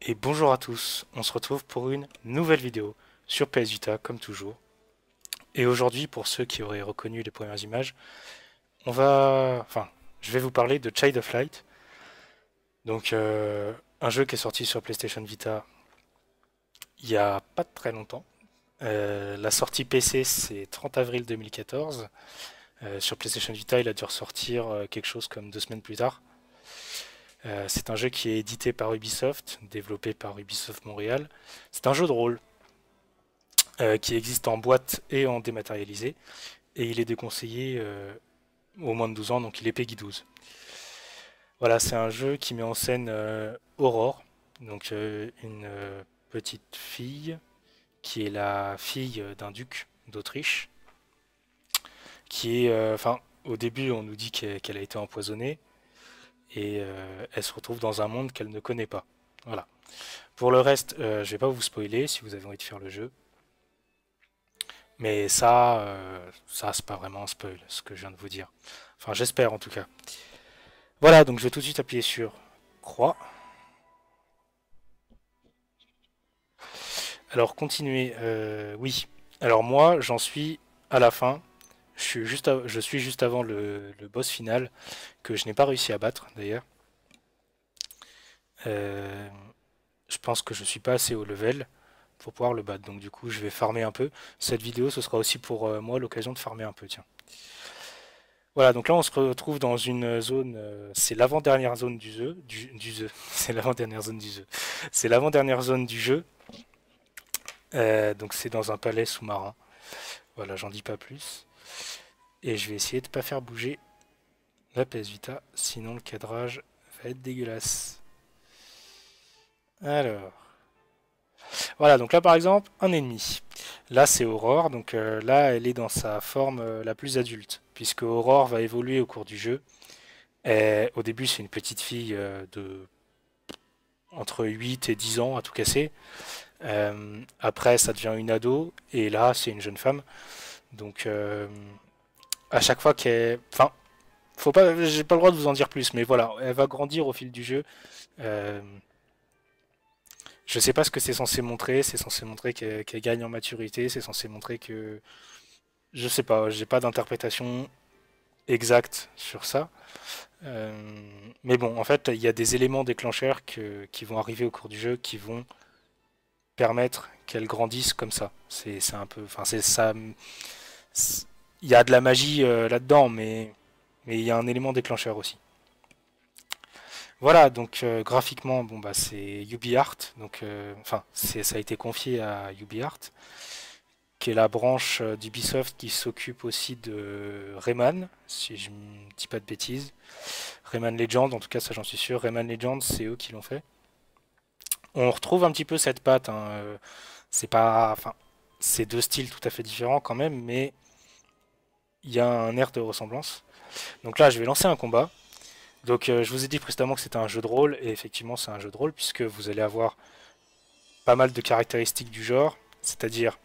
Et bonjour à tous, on se retrouve pour une nouvelle vidéo sur PS Vita comme toujours. Et aujourd'hui, pour ceux qui auraient reconnu les premières images, je vais vous parler de Child of Light, donc un jeu qui est sorti sur PlayStation Vita il y a pas très longtemps. La sortie PC c'est 30 avril 2014. Sur PlayStation Vita, il a dû ressortir quelque chose comme 2 semaines plus tard. C'est un jeu qui est édité par Ubisoft, développé par Ubisoft Montréal. C'est un jeu de rôle qui existe en boîte et en dématérialisé. Et il est déconseillé au moins de 12 ans, donc il est PEGI 12. Voilà, c'est un jeu qui met en scène Aurore, donc une petite fille qui est la fille d'un duc d'Autriche, qui est, au début on nous dit qu'elle a été empoisonnée et elle se retrouve dans un monde qu'elle ne connaît pas. Voilà. Pour le reste, je vais pas vous spoiler si vous avez envie de faire le jeu. Mais ça c'est pas vraiment un spoil, ce que je viens de vous dire. Enfin, j'espère en tout cas. Voilà, donc je vais tout de suite appuyer sur croix. Alors, continuer. Oui. Alors moi, j'en suis à la fin. Je suis juste avant le boss final, que je n'ai pas réussi à battre d'ailleurs. Euh, je pense que je suis pas assez haut level pour pouvoir le battre. Donc du coup, je vais farmer un peu. Cette vidéo, ce sera aussi pour moi l'occasion de farmer un peu, tiens. Voilà, donc là on se retrouve dans une zone, c'est l'avant-dernière zone du jeu, c'est l'avant-dernière zone du jeu, c'est l'avant-dernière zone du jeu, donc c'est dans un palais sous-marin. Voilà, j'en dis pas plus. Et je vais essayer de pas faire bouger la PS Vita, sinon le cadrage va être dégueulasse. Alors, voilà, donc là par exemple, un ennemi. Là c'est Aurore, donc là elle est dans sa forme la plus adulte, puisque Aurore va évoluer au cours du jeu. Et au début c'est une petite fille de entre 8 et 10 ans à tout casser. Après, ça devient une ado, et là, c'est une jeune femme. Donc, à chaque fois qu'elle. Enfin, faut pas, j'ai pas le droit de vous en dire plus, mais voilà, elle va grandir au fil du jeu. Euh, je sais pas ce que c'est censé montrer. C'est censé montrer qu'elle gagne en maturité. C'est censé montrer que. Je sais pas, j'ai pas d'interprétation exacte sur ça. Euh, mais bon, en fait, il y a des éléments déclencheurs qui vont arriver au cours du jeu qui vont permettre qu'elle grandisse comme ça. C'est un peu, enfin c'est ça. Il y a de la magie là-dedans, mais il y a un élément déclencheur aussi. Voilà, donc graphiquement, bon bah c'est UbiArt, donc ça a été confié à UbiArt, qui est la branche d'Ubisoft qui s'occupe aussi de Rayman, si je ne dis pas de bêtises. Rayman Legend, en tout cas ça j'en suis sûr. Rayman Legend, c'est eux qui l'ont fait. On retrouve un petit peu cette patte, hein, c'est pas, enfin, c'est deux styles tout à fait différents quand même, mais il y a un air de ressemblance. Donc là, je vais lancer un combat. Donc je vous ai dit précédemment que c'était un jeu de rôle, et effectivement c'est un jeu de rôle, puisque vous allez avoir pas mal de caractéristiques du genre, c'est-à-dire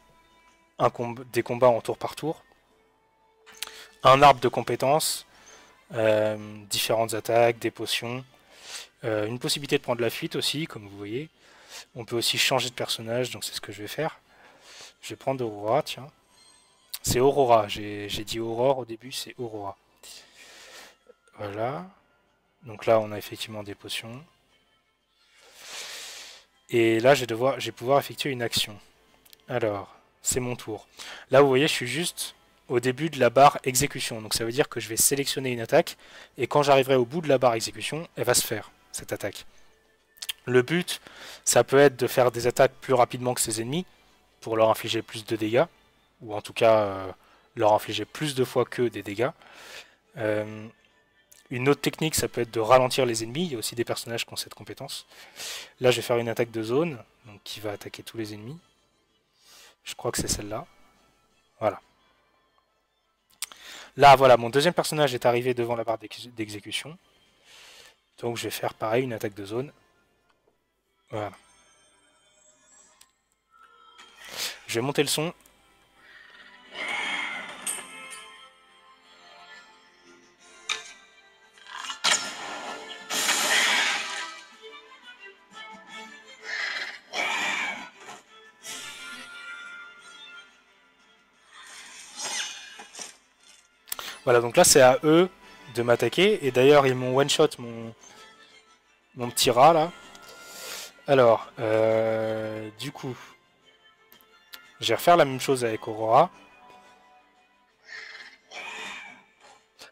des combats en tour par tour, un arbre de compétences, différentes attaques, des potions, une possibilité de prendre la fuite aussi, comme vous voyez. On peut aussi changer de personnage, donc c'est ce que je vais faire. Je vais prendre Aurora, tiens. C'est Aurora, j'ai dit Aurore au début, c'est Aurora. Voilà. Donc là, on a effectivement des potions. Et là, je vais pouvoir effectuer une action. Alors, c'est mon tour. Là, vous voyez, je suis juste au début de la barre exécution. Donc ça veut dire que je vais sélectionner une attaque. Et quand j'arriverai au bout de la barre exécution, elle va se faire, cette attaque. Le but, ça peut être de faire des attaques plus rapidement que ses ennemis, pour leur infliger plus de dégâts. Ou en tout cas, leur infliger plus de fois que des dégâts. Euh, une autre technique, ça peut être de ralentir les ennemis. Il y a aussi des personnages qui ont cette compétence. Là, je vais faire une attaque de zone, donc qui va attaquer tous les ennemis. Je crois que c'est celle-là. Voilà. Là, voilà, mon deuxième personnage est arrivé devant la barre d'exécution. Donc je vais faire pareil, une attaque de zone. Voilà. Je vais monter le son. Voilà, donc là c'est à eux de m'attaquer. Et d'ailleurs ils m'ont one-shot mon petit rat là. Alors, du coup, je vais refaire la même chose avec Aurora.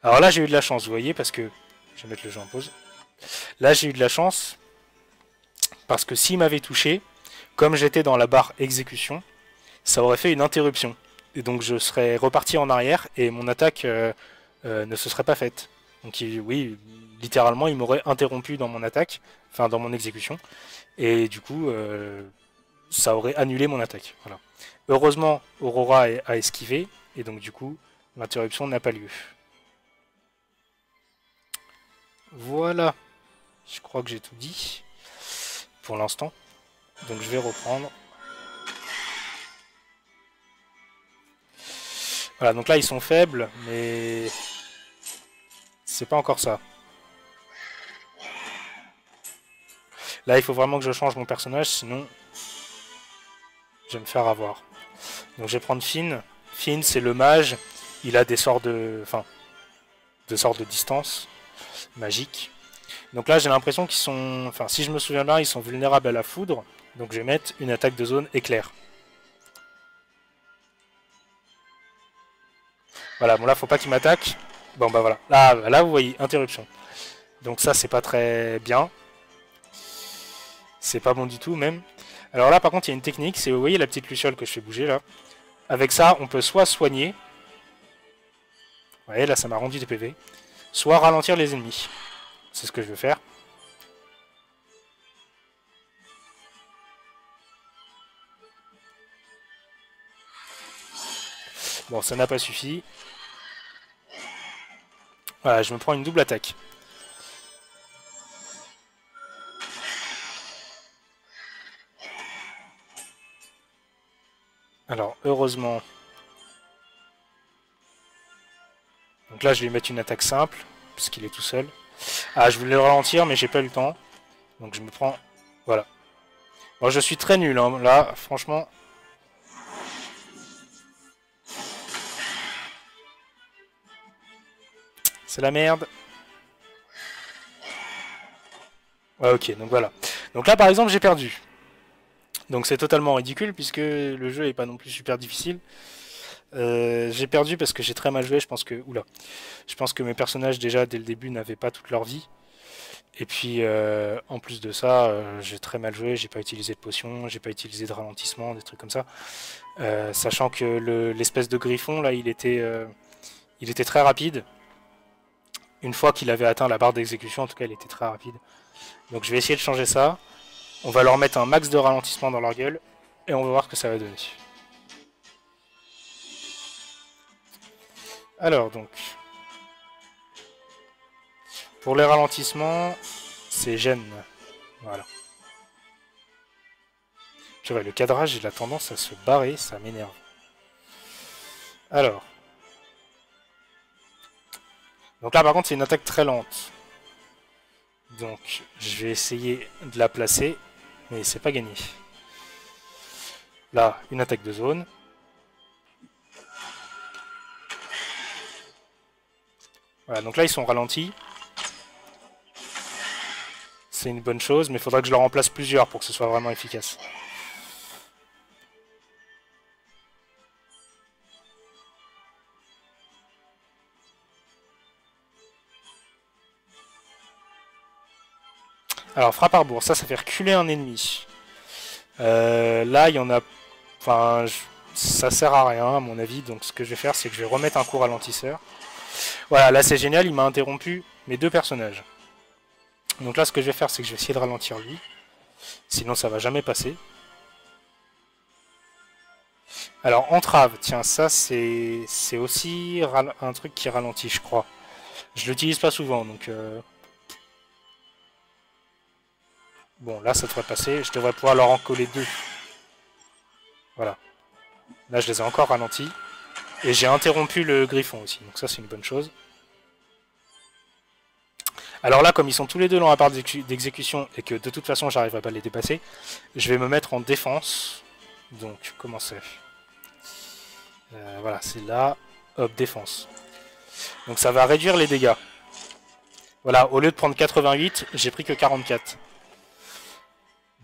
Alors là j'ai eu de la chance, vous voyez, parce que... Je vais mettre le jeu en pause. Là j'ai eu de la chance, parce que s'il m'avait touché, comme j'étais dans la barre exécution, ça aurait fait une interruption. Et donc je serais reparti en arrière et mon attaque ne se serait pas faite. Donc oui, littéralement, il m'aurait interrompu dans mon attaque, enfin dans mon exécution. Et du coup, ça aurait annulé mon attaque. Voilà. Heureusement, Aurora a esquivé, et donc du coup, l'interruption n'a pas lieu. Voilà, je crois que j'ai tout dit pour l'instant. Donc je vais reprendre. Voilà, donc là ils sont faibles, mais c'est pas encore ça. Là il faut vraiment que je change mon personnage, sinon je vais me faire avoir. Donc je vais prendre Finn. Finn c'est le mage, il a des sorts de... Enfin, des sorts de distance magique. Donc là j'ai l'impression qu'ils sont... Enfin si je me souviens bien, ils sont vulnérables à la foudre. Donc je vais mettre une attaque de zone éclair. Voilà, bon là faut pas qu'il m'attaque. Bon bah voilà, là vous voyez, interruption. Donc ça c'est pas très bien. C'est pas bon du tout même. Alors là par contre il y a une technique, c'est vous voyez la petite luciole que je fais bouger là. Avec ça on peut soit soigner. Vous voyez là ça m'a rendu des PV. Soit ralentir les ennemis. C'est ce que je veux faire. Bon ça n'a pas suffi. Voilà, je me prends une double attaque. Alors, heureusement... Donc là, je vais lui mettre une attaque simple, puisqu'il est tout seul. Ah, je voulais le ralentir, mais j'ai pas eu le temps. Donc je me prends... Voilà. Bon, je suis très nul, hein. Là, franchement... C'est la merde. Ouais, ok, donc voilà. Donc là, par exemple, j'ai perdu. Donc c'est totalement ridicule, puisque le jeu est pas non plus super difficile. J'ai perdu parce que j'ai très mal joué, je pense que... Oula. Je pense que mes personnages, déjà, dès le début, n'avaient pas toute leur vie. Et puis, en plus de ça, j'ai très mal joué, j'ai pas utilisé de potion, j'ai pas utilisé de ralentissement, des trucs comme ça. Sachant que l'espèce de griffon, là, il était très rapide. Une fois qu'il avait atteint la barre d'exécution, en tout cas, il était très rapide. Donc je vais essayer de changer ça. On va leur mettre un max de ralentissement dans leur gueule, et on va voir ce que ça va donner. Alors, donc... Pour les ralentissements, c'est gêne. Voilà. Tu vois, le cadrage, il a tendance à se barrer, ça m'énerve. Alors. Donc là, par contre, c'est une attaque très lente. Donc, je vais essayer de la placer, mais c'est pas gagné. Là, une attaque de zone. Voilà, donc là, ils sont ralentis. C'est une bonne chose, mais il faudra que je leur remplace plusieurs pour que ce soit vraiment efficace. Alors, frappe à rebours, ça fait reculer un ennemi. Là, il y en a... Enfin, ça sert à rien, à mon avis. Donc, ce que je vais faire, c'est que je vais remettre un coup ralentisseur. Voilà, là, c'est génial, il m'a interrompu mes deux personnages. Donc là, ce que je vais faire, c'est que je vais essayer de ralentir lui. Sinon, ça va jamais passer. Alors, entrave, tiens, ça, c'est aussi un truc qui ralentit, je crois. Je l'utilise pas souvent, donc... Bon, là, ça devrait passer. Je devrais pouvoir leur en coller deux. Voilà. Là, je les ai encore ralentis. Et j'ai interrompu le griffon aussi. Donc ça, c'est une bonne chose. Alors là, comme ils sont tous les deux dans la part d'exécution et que de toute façon, j'arriverai pas à les dépasser, je vais me mettre en défense. Donc, comment c'est voilà, c'est là. Hop, défense. Donc ça va réduire les dégâts. Voilà, au lieu de prendre 88, j'ai pris que 44.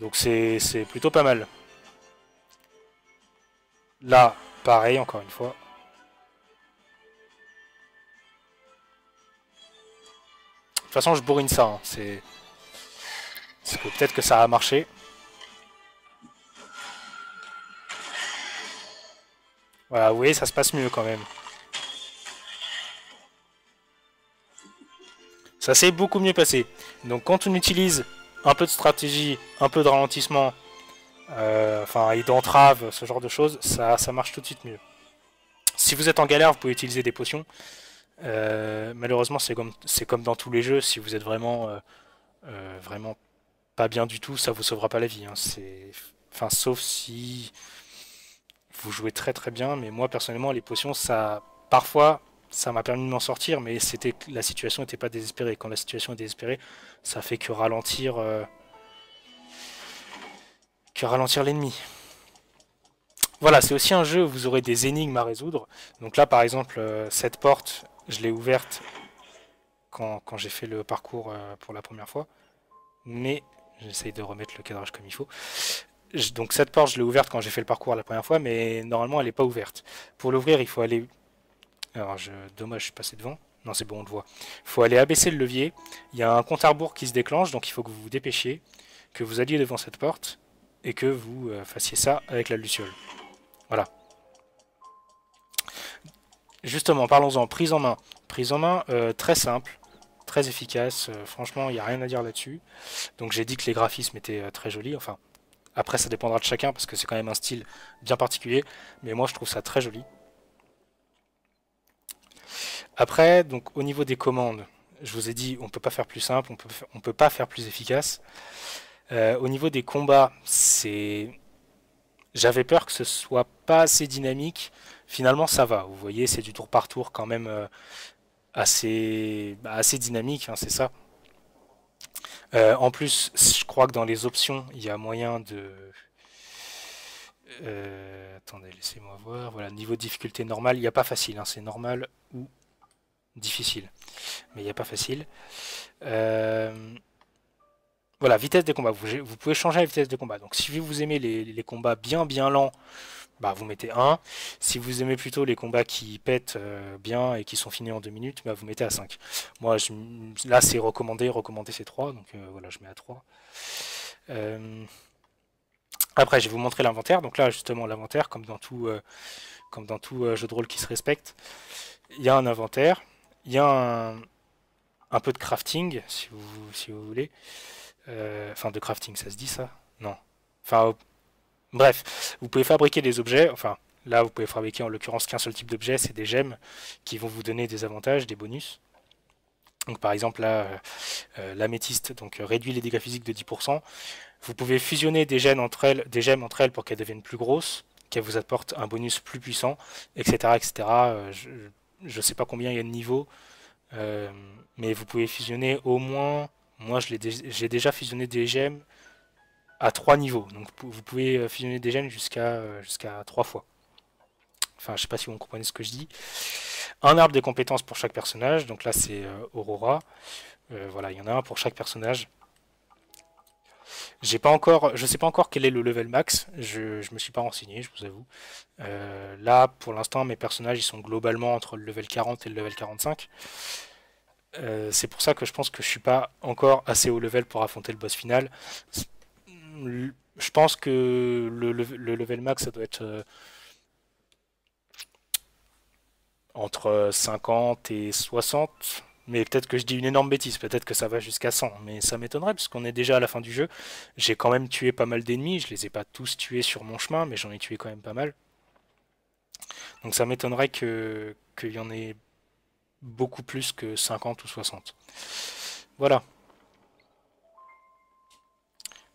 Donc c'est plutôt pas mal. Là, pareil, encore une fois. De toute façon, je bourrine ça. Hein. C'est que peut-être que ça a marché. Voilà, vous voyez, ça se passe mieux quand même. Ça s'est beaucoup mieux passé. Donc quand on utilise un peu de stratégie, un peu de ralentissement, et d'entrave, ce genre de choses, ça marche tout de suite mieux. Si vous êtes en galère, vous pouvez utiliser des potions. Malheureusement, c'est comme dans tous les jeux, si vous êtes vraiment pas bien du tout, ça vous sauvera pas la vie. Hein. Sauf si vous jouez très très bien, mais moi personnellement, les potions, parfois, ça m'a permis de m'en sortir, mais la situation n'était pas désespérée. Quand la situation est désespérée, ça fait que ralentir l'ennemi. Voilà, c'est aussi un jeu où vous aurez des énigmes à résoudre. Donc là, par exemple, cette porte, je l'ai ouverte quand j'ai fait le parcours pour la première fois. Mais j'essaye de remettre le cadrage comme il faut. Donc cette porte, je l'ai ouverte quand j'ai fait le parcours la première fois, mais normalement, elle n'est pas ouverte. Pour l'ouvrir, il faut aller... Alors, dommage, je suis passé devant. Non, c'est bon, on le voit. Il faut aller abaisser le levier. Il y a un compte à rebours qui se déclenche, donc il faut que vous vous dépêchiez, que vous alliez devant cette porte, et que vous fassiez ça avec la luciole. Voilà. Justement, parlons-en. Prise en main. Prise en main, très simple, très efficace. Franchement, il n'y a rien à dire là-dessus. Donc j'ai dit que les graphismes étaient très jolis. Enfin, après, ça dépendra de chacun, parce que c'est quand même un style bien particulier. Mais moi, je trouve ça très joli. Après, donc au niveau des commandes, je vous ai dit, on peut pas faire plus simple, on peut pas faire plus efficace. Au niveau des combats, j'avais peur que ce soit pas assez dynamique. Finalement, ça va. Vous voyez, c'est du tour par tour quand même assez dynamique, hein, c'est ça. En plus, je crois que dans les options, il y a moyen de... attendez, laissez-moi voir. Voilà, niveau de difficulté normale, il n'y a pas facile, hein, c'est normal ou difficile. Mais il n'y a pas facile. Voilà, vitesse des combats. Vous pouvez changer la vitesse des combats. Donc si vous aimez les combats bien lents, bah, vous mettez 1. Si vous aimez plutôt les combats qui pètent bien et qui sont finis en 2 minutes, bah, vous mettez à 5. Moi, là, c'est recommandé. Recommandé, c'est 3. Donc voilà, je mets à 3. Après, je vais vous montrer l'inventaire. Donc là, justement, l'inventaire, comme dans tout jeu de rôle qui se respecte, il y a un inventaire. Il y a un peu de crafting, si vous voulez. Enfin, de crafting, ça se dit ça? Non. Enfin, bref, vous pouvez fabriquer des objets. Enfin, là, vous pouvez fabriquer en l'occurrence qu'un seul type d'objet, c'est des gemmes qui vont vous donner des avantages, des bonus. Donc, par exemple, là, l'améthyste réduit les dégâts physiques de 10%. Vous pouvez fusionner des gemmes entre elles pour qu'elles deviennent plus grosses, qu'elles vous apportent un bonus plus puissant, etc. etc. Je ne sais pas combien il y a de niveaux, mais vous pouvez fusionner au moins... Moi, j'ai déjà fusionné des gemmes à 3 niveaux. Donc, vous pouvez fusionner des gemmes jusqu'à 3 fois. Enfin, je sais pas si vous comprenez ce que je dis. Un arbre des compétences pour chaque personnage. Donc là, c'est Aurora. Voilà, il y en a un pour chaque personnage. Je sais pas encore quel est le level max. Je me suis pas renseigné, je vous avoue. Là, pour l'instant, mes personnages, ils sont globalement entre le level 40 et le level 45. C'est pour ça que je pense que je suis pas encore assez haut level pour affronter le boss final. Je pense que le level max, ça doit être entre 50 et 60. Mais peut-être que je dis une énorme bêtise, peut-être que ça va jusqu'à 100. Mais ça m'étonnerait, parce qu'on est déjà à la fin du jeu. J'ai quand même tué pas mal d'ennemis, je les ai pas tous tués sur mon chemin, mais j'en ai tué quand même pas mal. Donc ça m'étonnerait qu'il y en ait beaucoup plus que 50 ou 60. Voilà.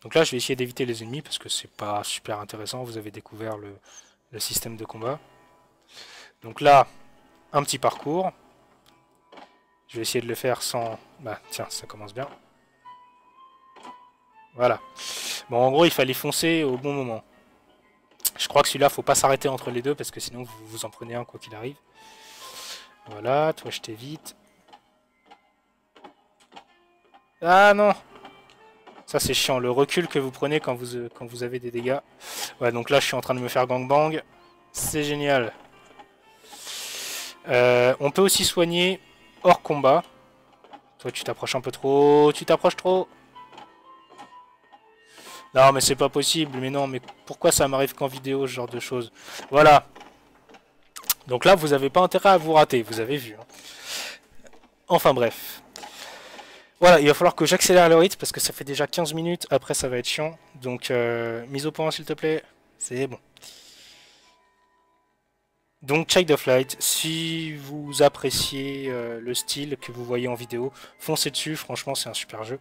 Donc là, je vais essayer d'éviter les ennemis parce que c'est pas super intéressant. Vous avez découvert le système de combat. Donc là, un petit parcours. Je vais essayer de le faire sans... Bah tiens, ça commence bien. Voilà. Bon, en gros, il fallait foncer au bon moment. Je crois que celui-là, faut pas s'arrêter entre les deux parce que sinon, vous en prenez un quoi qu'il arrive. Voilà, toi je t'évite. Ah non! Ça c'est chiant, le recul que vous prenez quand vous avez des dégâts. Ouais, donc là je suis en train de me faire gangbang. C'est génial. On peut aussi soigner hors combat. Toi tu t'approches un peu trop, tu t'approches trop. Non mais c'est pas possible, mais non, mais pourquoi ça m'arrive qu'en vidéo ce genre de choses? Voilà. Donc là vous avez pas intérêt à vous rater, vous avez vu. Hein. Enfin bref. Voilà, il va falloir que j'accélère le rythme parce que ça fait déjà 15 minutes, après ça va être chiant. Donc mise au point s'il te plaît, c'est bon. Donc Child of Light, si vous appréciez le style que vous voyez en vidéo, foncez dessus, franchement c'est un super jeu.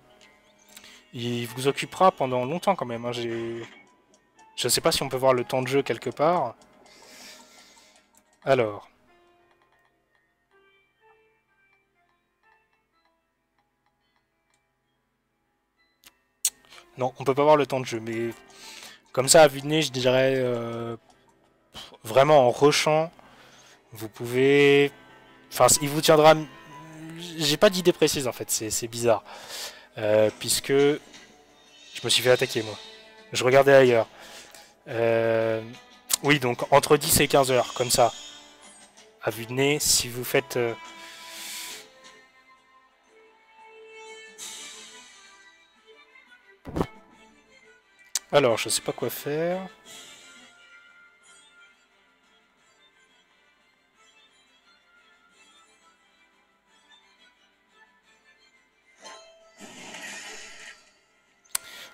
Il vous occupera pendant longtemps quand même. Hein. Je sais pas si on peut voir le temps de jeu quelque part. Alors. Non, on peut pas voir le temps de jeu, mais comme ça à vue de nez, je dirais vraiment en rushant, vous pouvez... Enfin, il vous tiendra... J'ai pas d'idée précise en fait, c'est bizarre. Puisque je me suis fait attaquer moi. Je regardais ailleurs. Oui, donc entre 10 et 15 heures, comme ça. À vue de nez, si vous faites... Alors, je sais pas quoi faire.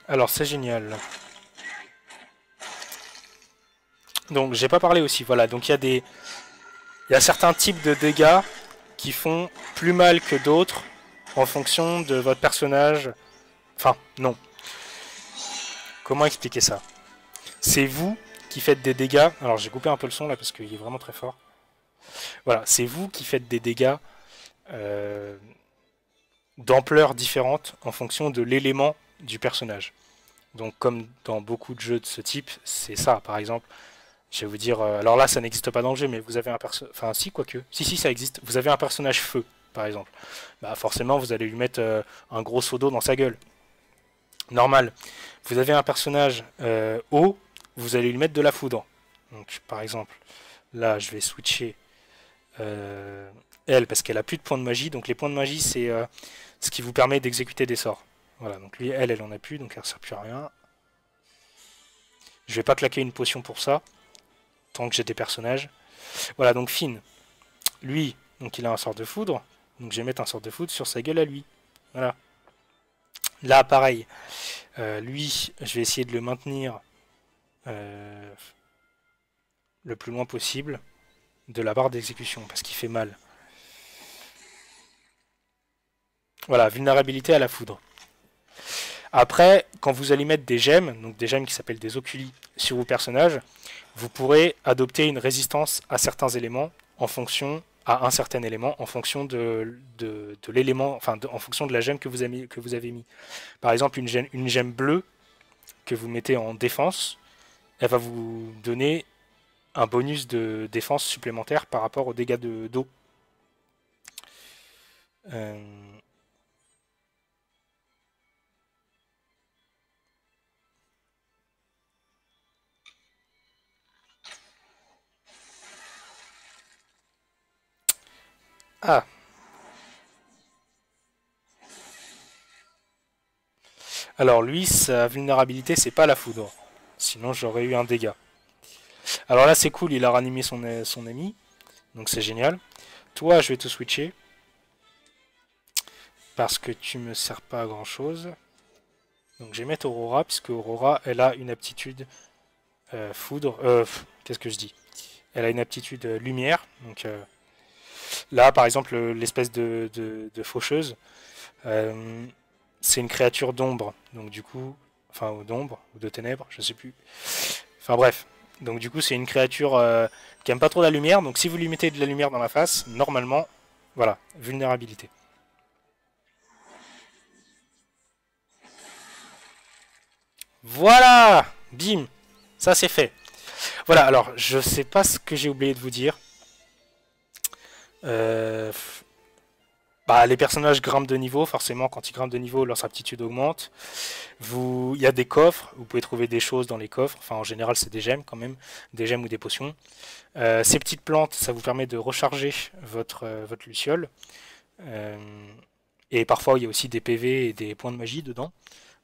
Alors, c'est génial. Donc, j'ai pas parlé aussi, voilà. Donc, il y a certains types de dégâts qui font plus mal que d'autres en fonction de votre personnage. Enfin, non. Comment expliquer ça? C'est vous qui faites des dégâts. Alors, j'ai coupé un peu le son là parce qu'il est vraiment très fort. Voilà, c'est vous qui faites des dégâts euh, d'ampleur différente en fonction de l'élément du personnage. Donc, comme dans beaucoup de jeux de ce type, c'est ça, par exemple. Je vais vous dire, alors là, ça n'existe pas dans le jeu, mais vous avez un personnage. Enfin, si, quoique. Si, ça existe. Vous avez un personnage feu, par exemple. Bah, forcément, vous allez lui mettre un gros seau d'eau dans sa gueule. Normal. Vous avez un personnage eau, vous allez lui mettre de la foudre. Donc, par exemple, là, je vais switcher elle, parce qu'elle a plus de points de magie. Donc, les points de magie, c'est ce qui vous permet d'exécuter des sorts. Voilà, donc lui, elle en a plus, donc elle ne sert plus à rien. Je vais pas claquer une potion pour ça, tant que j'ai des personnages. Voilà, donc Finn, lui, donc il a un sort de foudre, donc je vais mettre un sort de foudre sur sa gueule à lui. Voilà. Là, pareil, lui, je vais essayer de le maintenir le plus loin possible de la barre d'exécution, parce qu'il fait mal. Voilà, vulnérabilité à la foudre. Après, quand vous allez mettre des gemmes, donc des gemmes qui s'appellent des oculi, sur vos personnages, vous pourrez adopter une résistance à certains éléments en fonction à un certain élément en fonction de l'élément, enfin en fonction de la gemme que vous avez mis. Par exemple, une gemme bleue que vous mettez en défense, elle va vous donner un bonus de défense supplémentaire par rapport aux dégâts d'eau. Euh, Ah, alors lui, sa vulnérabilité, c'est pas la foudre. Sinon, j'aurais eu un dégât. Alors là, c'est cool, il a ranimé son ami. Donc c'est génial. Toi, je vais te switcher. Parce que tu me sers pas à grand chose. Donc je vais mettre Aurora, puisque Aurora, elle a une aptitude foudre. Qu'est-ce que je dis? Elle a une aptitude lumière. Donc là, par exemple, l'espèce de faucheuse, c'est une créature d'ombre. Donc du coup, enfin d'ombre ou de ténèbres, je sais plus. Enfin bref. Donc du coup, c'est une créature qui aime pas trop la lumière. Donc si vous lui mettez de la lumière dans la face, normalement, voilà, vulnérabilité. Voilà, bim, ça c'est fait. Voilà, alors je sais pas ce que j'ai oublié de vous dire. Euh, Bah, les personnages grimpent de niveau, forcément quand ils grimpent de niveau, leur aptitude augmente. Il y a des coffres, vous pouvez trouver des choses dans les coffres, enfin en général c'est des gemmes quand même, des gemmes ou des potions. Ces petites plantes, ça vous permet de recharger votre luciole. Euh, et parfois il y a aussi des PV et des points de magie dedans.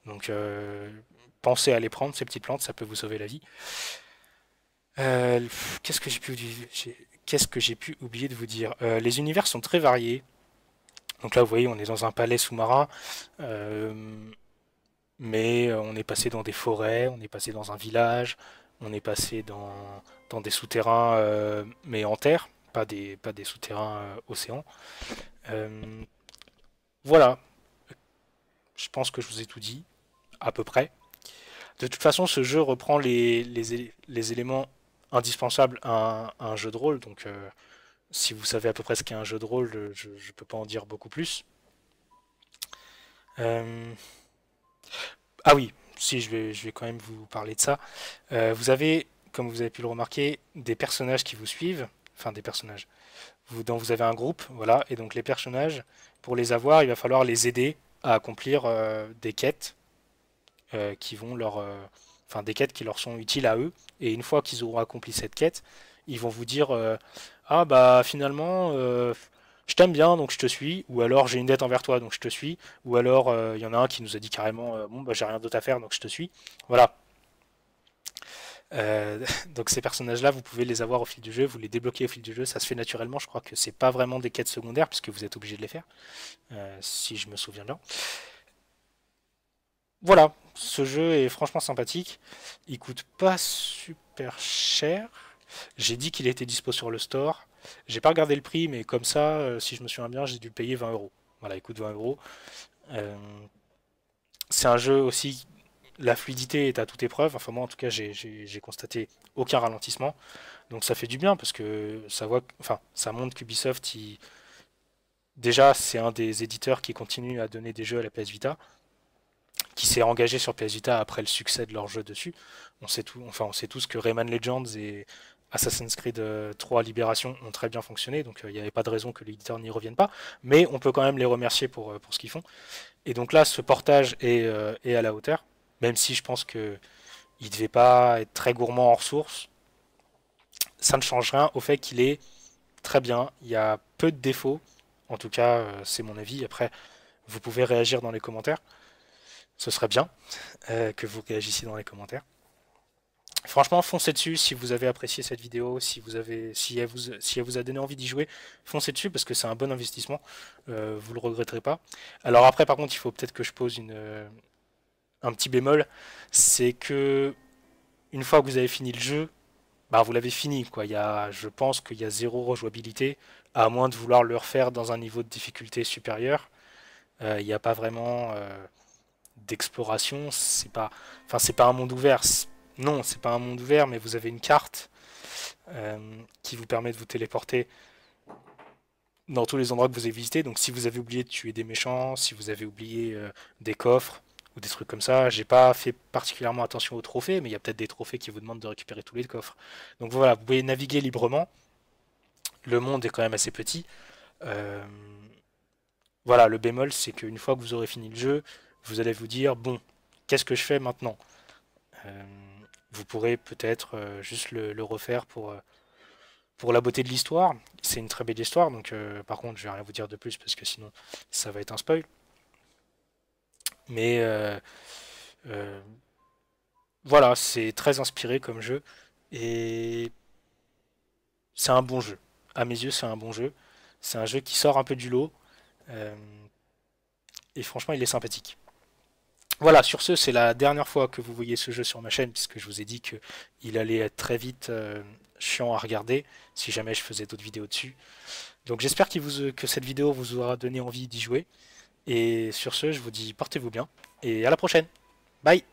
Donc pensez à les prendre, ces petites plantes, ça peut vous sauver la vie. Qu'est-ce que qu'est-ce que j'ai pu oublier de vous dire? Les univers sont très variés. Donc là, vous voyez, on est dans un palais sous-marin, euh, mais on est passé dans des forêts, on est passé dans un village, on est passé dans des souterrains, mais en terre, pas des souterrains océans. Euh, voilà, je pense que je vous ai tout dit, à peu près. De toute façon, ce jeu reprend les éléments indispensables à un jeu de rôle, donc si vous savez à peu près ce qu'est un jeu de rôle, je ne peux pas en dire beaucoup plus. Euh, Ah oui, si, je vais quand même vous parler de ça. Vous avez, comme vous avez pu le remarquer, des personnages qui vous suivent, enfin des personnages. Dont vous avez un groupe, voilà, et donc les personnages, pour les avoir, il va falloir les aider à accomplir des quêtes qui vont enfin des quêtes qui leur sont utiles à eux. Et une fois qu'ils auront accompli cette quête, ils vont vous dire ah bah finalement je t'aime bien donc je te suis, ou alors j'ai une dette envers toi donc je te suis, ou alors il y en a un qui nous a dit carrément bon bah j'ai rien d'autre à faire donc je te suis. Voilà. Donc ces personnages-là, vous pouvez les avoir au fil du jeu, vous les débloquez au fil du jeu, ça se fait naturellement. Je crois que c'est pas vraiment des quêtes secondaires puisque vous êtes obligé de les faire, si je me souviens bien. Voilà, ce jeu est franchement sympathique. Il coûte pas super cher. J'ai dit qu'il était dispo sur le store. J'ai pas regardé le prix, mais comme ça, si je me souviens bien, j'ai dû le payer 20 euros. Voilà, il coûte 20 euros. Euh, c'est un jeu aussi, la fluidité est à toute épreuve. Enfin, moi, en tout cas, j'ai constaté aucun ralentissement. Donc ça fait du bien parce que enfin, ça montre qu'Ubisoft, déjà, c'est un des éditeurs qui continue à donner des jeux à la PS Vita, qui s'est engagé sur PS Vita après le succès de leur jeu dessus. On sait tous que Rayman Legends et Assassin's Creed 3 Libération ont très bien fonctionné, donc il n'y avait pas de raison que l'éditeur n'y revienne pas, mais on peut quand même les remercier pour ce qu'ils font. Et donc là, ce portage est à la hauteur, même si je pense que il devait pas être très gourmand en ressources. Ça ne change rien au fait qu'il est très bien. Il y a peu de défauts, en tout cas, c'est mon avis. Après, vous pouvez réagir dans les commentaires. Ce serait bien que vous réagissiez dans les commentaires. Franchement, foncez dessus si vous avez apprécié cette vidéo, si elle vous a donné envie d'y jouer, foncez dessus parce que c'est un bon investissement, vous le regretterez pas. Alors après, par contre, il faut peut-être que je pose un petit bémol, c'est que une fois que vous avez fini le jeu, bah vous l'avez fini quoi. Je pense qu'il y a zéro rejouabilité, à moins de vouloir le refaire dans un niveau de difficulté supérieur. Il n'y a pas vraiment d'exploration, c'est pas un monde ouvert. Non, c'est pas un monde ouvert, mais vous avez une carte qui vous permet de vous téléporter dans tous les endroits que vous avez visités. Donc si vous avez oublié de tuer des méchants, si vous avez oublié des coffres ou des trucs comme ça, j'ai pas fait particulièrement attention aux trophées, mais il y a peut-être des trophées qui vous demandent de récupérer tous les coffres. Donc voilà, vous pouvez naviguer librement. Le monde est quand même assez petit. Euh, voilà, le bémol, c'est qu'une fois que vous aurez fini le jeu, vous allez vous dire, bon, qu'est-ce que je fais maintenant? Euh, Vous pourrez peut-être juste le refaire pour la beauté de l'histoire. C'est une très belle histoire, donc par contre, je vais rien vous dire de plus parce que sinon, ça va être un spoil. Mais euh, voilà, c'est très inspiré comme jeu et c'est un bon jeu. À mes yeux, c'est un bon jeu. C'est un jeu qui sort un peu du lot euh, et franchement, il est sympathique. Voilà, sur ce, c'est la dernière fois que vous voyez ce jeu sur ma chaîne, puisque je vous ai dit qu'il allait être très vite chiant à regarder, si jamais je faisais d'autres vidéos dessus. Donc j'espère que cette vidéo vous aura donné envie d'y jouer. Et sur ce, je vous dis portez-vous bien, et à la prochaine. Bye!